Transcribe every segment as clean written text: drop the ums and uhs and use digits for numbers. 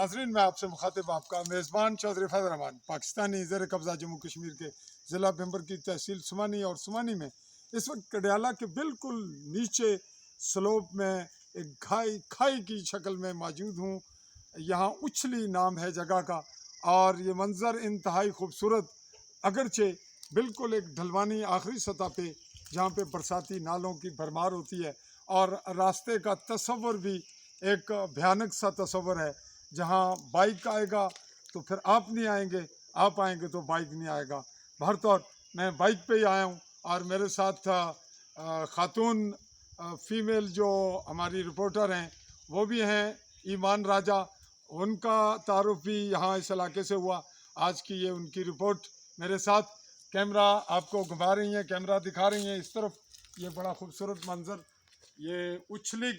नाजरीन, मैं आपसे मुखातिब आपका मेज़बान चौधरी फैज़ल रहमान, पाकिस्तानी ज़ेर कब्ज़ा जम्मू कश्मीर के ज़िला भंबर की तहसील सुमानी और सुमानी में इस वक्त कडियाला के बिल्कुल नीचे स्लोप में एक खाई की शक्ल में मौजूद हूँ। यहाँ उछली नाम है जगह का और ये मंज़र इंतहाई खूबसूरत, अगरचे बिल्कुल एक ढलवानी आखिरी सतह पे जहाँ पे बरसाती नालों की भरमार होती है और रास्ते का तस्वर भी एक भयानक सा तस्वर है। जहाँ बाइक आएगा तो फिर आप नहीं आएंगे, आप आएंगे तो बाइक नहीं आएगा। बहरतौर मैं बाइक पे ही आया हूँ और मेरे साथ ख़ातून फ़ीमेल जो हमारी रिपोर्टर हैं वो भी हैं, ईमान राजा। उनका तारुफ भी यहाँ इस इलाके से हुआ। आज की ये उनकी रिपोर्ट मेरे साथ। कैमरा आपको घुमा रही हैं, कैमरा दिखा रही हैं इस तरफ। ये बड़ा खूबसूरत मंज़र, ये उछली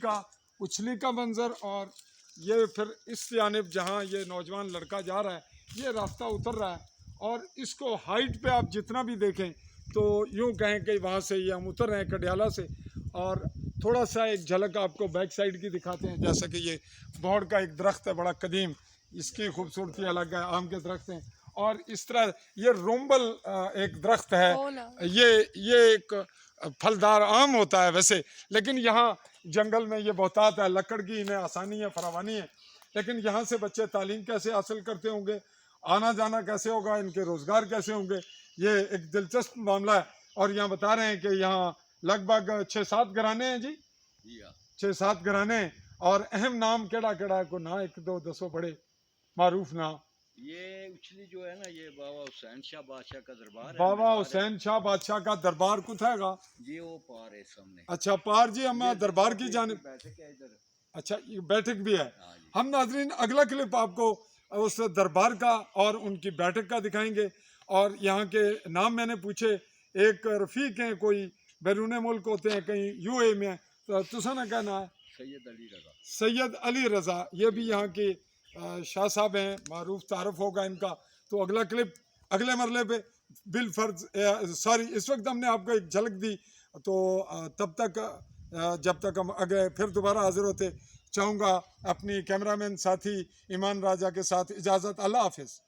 का मंज़र। और ये फिर इस जानिब जहाँ ये नौजवान लड़का जा रहा है, ये रास्ता उतर रहा है और इसको हाइट पे आप जितना भी देखें तो यूँ कहें कि वहाँ से ये हम उतर रहे हैं कडियाला से। और थोड़ा सा एक झलक आपको बैक साइड की दिखाते हैं। जैसा कि ये बौड़ का एक दरख्त है बड़ा कदीम, इसकी खूबसूरती अलग है, आम के दरख्त हैं। और इस तरह ये रोम्बल एक दरख्त है, ये एक फलदार आम होता है वैसे, लेकिन यहाँ जंगल में ये बहुतात है, लकड़ की इन्हें आसानी है, फरावानी है। लेकिन यहाँ से बच्चे तालीम कैसे हासिल करते होंगे, आना जाना कैसे होगा, इनके रोज़गार कैसे होंगे, ये एक दिलचस्प मामला है। और यहाँ बता रहे हैं कि यहाँ लगभग 6-7 घराने हैं जी, 6-7 घराने। और अहम नाम केड़ा केड़ा को ना एक दो दसो बड़े मारूफ नाम। ये उछली जो है ना, ये बाबा हुसैन शाह बादशाह का दरबार है। बाबा हुसैन शाह बादशाह का दरबार कुथाएगा जी, वो पार है सामने। अच्छा, पार जी, हम दरबार की जानिब। बैठक है इधर। अच्छा, ये बैठक भी है। हाँ जी। हम नाजरीन अगला क्लिप आपको उस दरबार का और उनकी बैठक का दिखाएंगे। और यहाँ के नाम मैंने पूछे, एक रफ़ीक हैं, कोई बैरून मुल्क होते हैं, कहीं यूए में। तो तुसा ना कहना है सैयद अली रजा। सैयद अली रज़ा, ये भी यहाँ के शाह साहब हैं, मारूफ तारफ़ होगा इनका। तो अगला क्लिप अगले मरले पे बिल फर्ज सॉरी, इस वक्त हमने आपको एक झलक दी। तो तब तक जब तक हम अगले फिर दोबारा हाजिर होते, चाहूँगा अपनी कैमरामैन साथी ईमान राजा के साथ इजाज़त। अल्लाह हाफिज़।